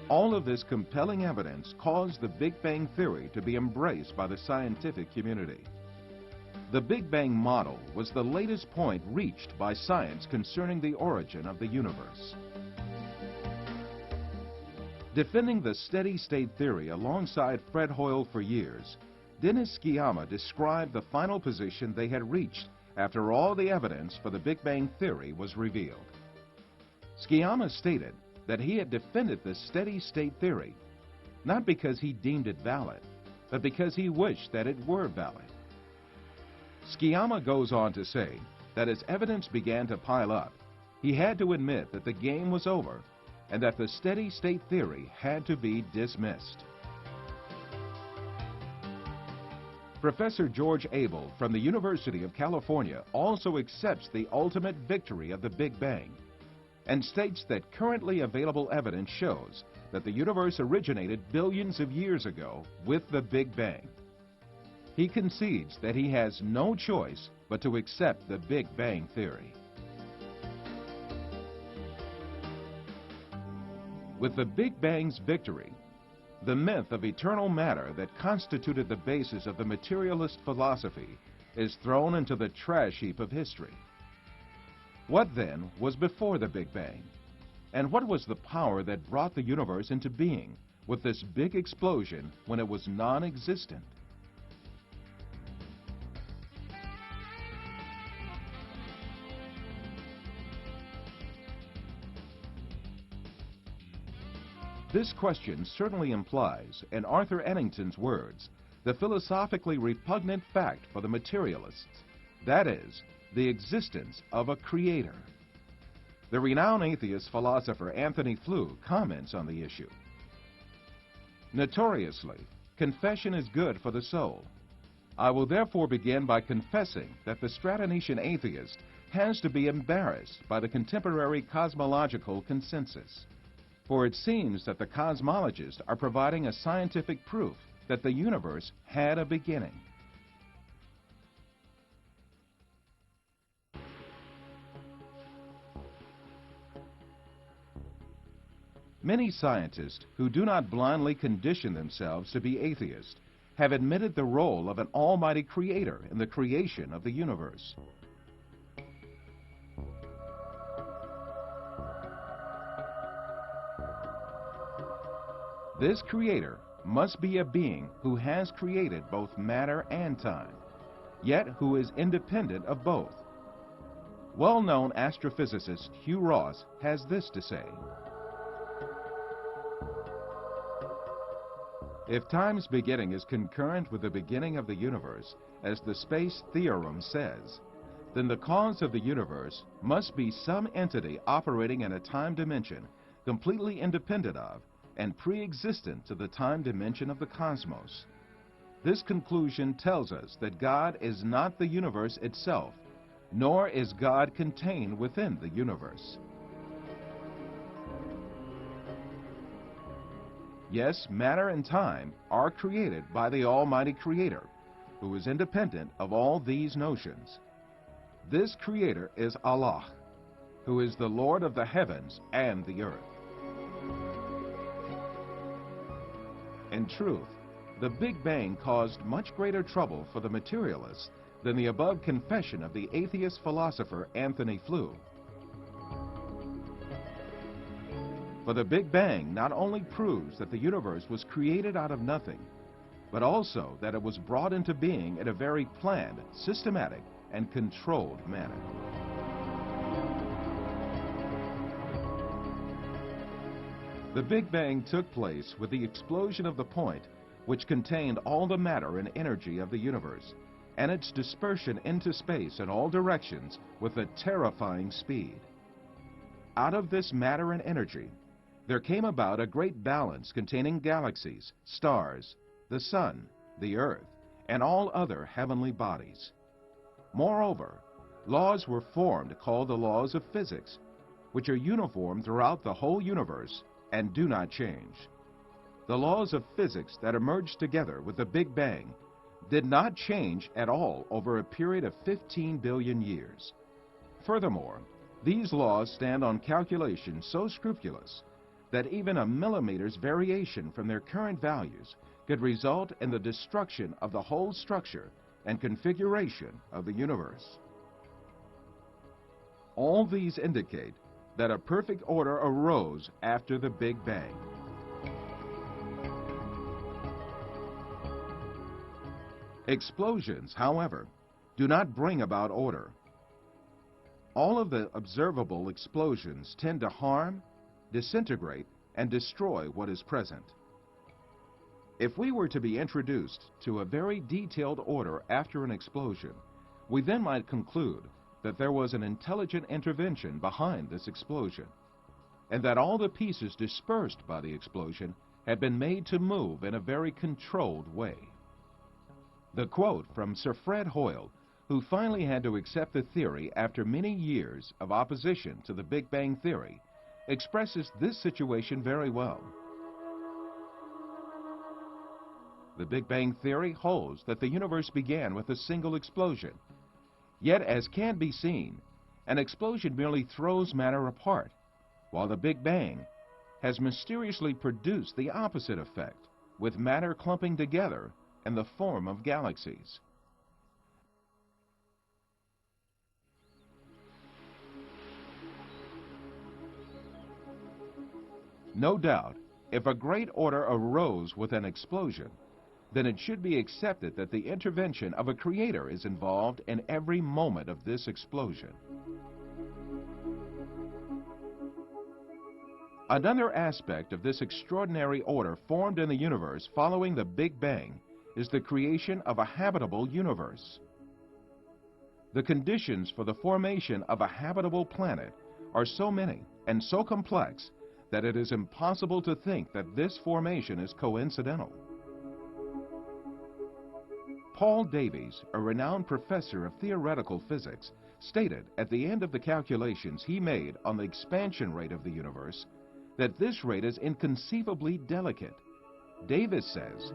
All of this compelling evidence caused the Big Bang Theory to be embraced by the scientific community. The Big Bang model was the latest point reached by science concerning the origin of the universe. Defending the steady-state theory alongside Fred Hoyle for years, Dennis Sciama described the final position they had reached after all the evidence for the Big Bang Theory was revealed. Sciama stated that he had defended the steady-state theory, not because he deemed it valid, but because he wished that it were valid. Sciama goes on to say that as evidence began to pile up, he had to admit that the game was over and that the steady-state theory had to be dismissed. Professor George Abel from the University of California also accepts the ultimate victory of the Big Bang and states that currently available evidence shows that the universe originated billions of years ago with the Big Bang. He concedes that he has no choice but to accept the Big Bang Theory. With the Big Bang's victory, the myth of eternal matter that constituted the basis of the materialist philosophy is thrown into the trash heap of history. What then was before the Big Bang? And what was the power that brought the universe into being with this big explosion when it was non-existent? This question certainly implies, in Arthur Eddington's words, the philosophically repugnant fact for the materialists, that is, the existence of a creator. The renowned atheist philosopher Antony Flew comments on the issue. Notoriously, confession is good for the soul. I will therefore begin by confessing that the Stratonian atheist has to be embarrassed by the contemporary cosmological consensus. For it seems that the cosmologists are providing a scientific proof that the universe had a beginning. Many scientists who do not blindly condition themselves to be atheists have admitted the role of an almighty creator in the creation of the universe. This creator must be a being who has created both matter and time, yet who is independent of both. Well-known astrophysicist Hugh Ross has this to say: if time's beginning is concurrent with the beginning of the universe, as the space theorem says, then the cause of the universe must be some entity operating in a time dimension completely independent of and pre-existent to the time dimension of the cosmos. This conclusion tells us that God is not the universe itself, nor is God contained within the universe. Yes, matter and time are created by the Almighty Creator, who is independent of all these notions. This Creator is Allah, who is the Lord of the heavens and the earth. In truth, the Big Bang caused much greater trouble for the materialists than the above confession of the atheist philosopher Antony Flew. For the Big Bang not only proves that the universe was created out of nothing, but also that it was brought into being in a very planned, systematic, and controlled manner. The Big Bang took place with the explosion of the point which contained all the matter and energy of the universe, and its dispersion into space in all directions with a terrifying speed. Out of this matter and energy, there came about a great balance containing galaxies, stars, the sun, the earth, and all other heavenly bodies. Moreover, laws were formed called the laws of physics, which are uniform throughout the whole universe and do not change. The laws of physics that emerged together with the Big Bang did not change at all over a period of 15 billion years. Furthermore, these laws stand on calculations so scrupulous that even a millimeter's variation from their current values could result in the destruction of the whole structure and configuration of the universe. All these indicate that a perfect order arose after the Big Bang. Explosions, however, do not bring about order. All of the observable explosions tend to harm, disintegrate, and destroy what is present. If we were to be introduced to a very detailed order after an explosion, we then might conclude that there was an intelligent intervention behind this explosion, and that all the pieces dispersed by the explosion had been made to move in a very controlled way. The quote from Sir Fred Hoyle, who finally had to accept the theory after many years of opposition to the Big Bang theory, expresses this situation very well. The Big Bang theory holds that the universe began with a single explosion. Yet, as can be seen, an explosion merely throws matter apart, while the Big Bang has mysteriously produced the opposite effect, with matter clumping together in the form of galaxies. No doubt, if a great order arose with an explosion, then it should be accepted that the intervention of a creator is involved in every moment of this explosion. Another aspect of this extraordinary order formed in the universe following the Big Bang is the creation of a habitable universe. The conditions for the formation of a habitable planet are so many and so complex that it is impossible to think that this formation is coincidental. Paul Davies, a renowned professor of theoretical physics, stated at the end of the calculations he made on the expansion rate of the universe that this rate is inconceivably delicate. Davies says,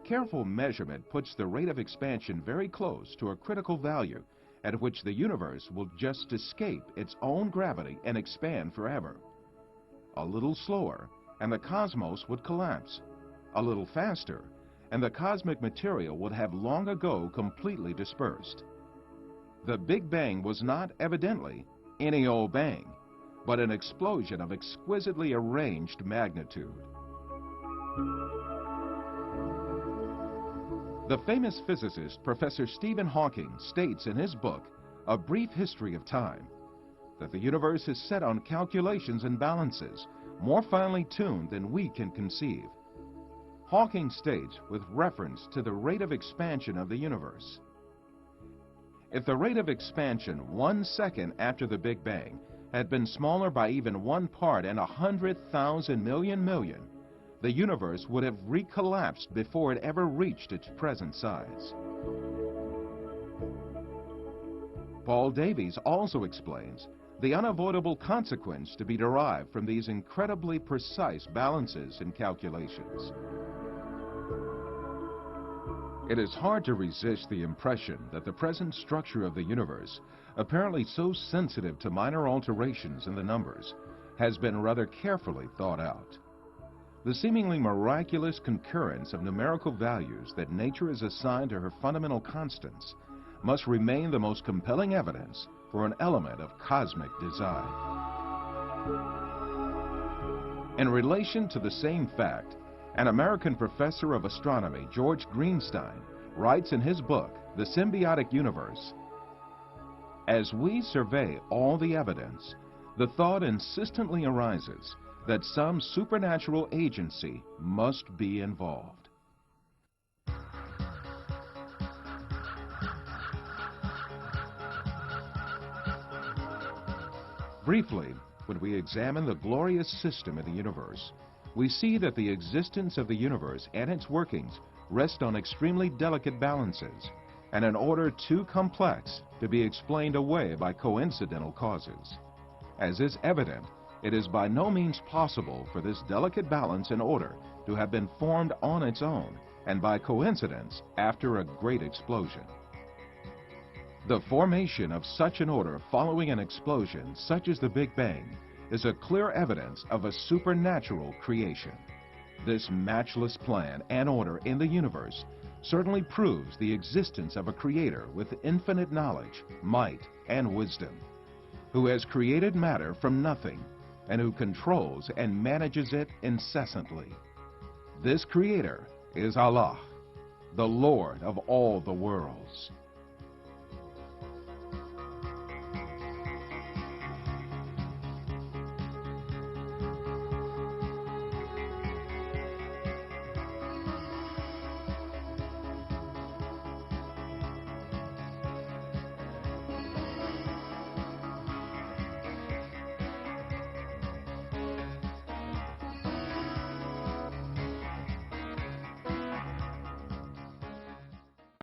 "Careful measurement puts the rate of expansion very close to a critical value at which the universe will just escape its own gravity and expand forever. A little slower, and the cosmos would collapse. A little faster, and the cosmic material would have long ago completely dispersed." The Big Bang was not, evidently, any old bang, but an explosion of exquisitely arranged magnitude. The famous physicist Professor Stephen Hawking states in his book, A Brief History of Time, that the universe is set on calculations and balances more finely tuned than we can conceive. Hawking states with reference to the rate of expansion of the universe, if the rate of expansion 1 second after the Big Bang had been smaller by even 1 part in 100,000 million, the universe would have recollapsed before it ever reached its present size. Paul Davies also explains the unavoidable consequence to be derived from these incredibly precise balances and calculations. It is hard to resist the impression that the present structure of the universe, apparently so sensitive to minor alterations in the numbers, has been rather carefully thought out. The seemingly miraculous concurrence of numerical values that nature has assigned to her fundamental constants must remain the most compelling evidence for an element of cosmic design. In relation to the same fact, an American professor of astronomy, George Greenstein, writes in his book, The Symbiotic Universe, "As we survey all the evidence, the thought insistently arises that some supernatural agency must be involved." Briefly, when we examine the glorious system of the universe, we see that the existence of the universe and its workings rest on extremely delicate balances and an order too complex to be explained away by coincidental causes. As is evident, it is by no means possible for this delicate balance and order to have been formed on its own and by coincidence after a great explosion. The formation of such an order following an explosion such as the Big Bang is a clear evidence of a supernatural creation. This matchless plan and order in the universe certainly proves the existence of a creator with infinite knowledge, might, and wisdom, who has created matter from nothing and who controls and manages it incessantly. This creator is Allah, the Lord of all the worlds.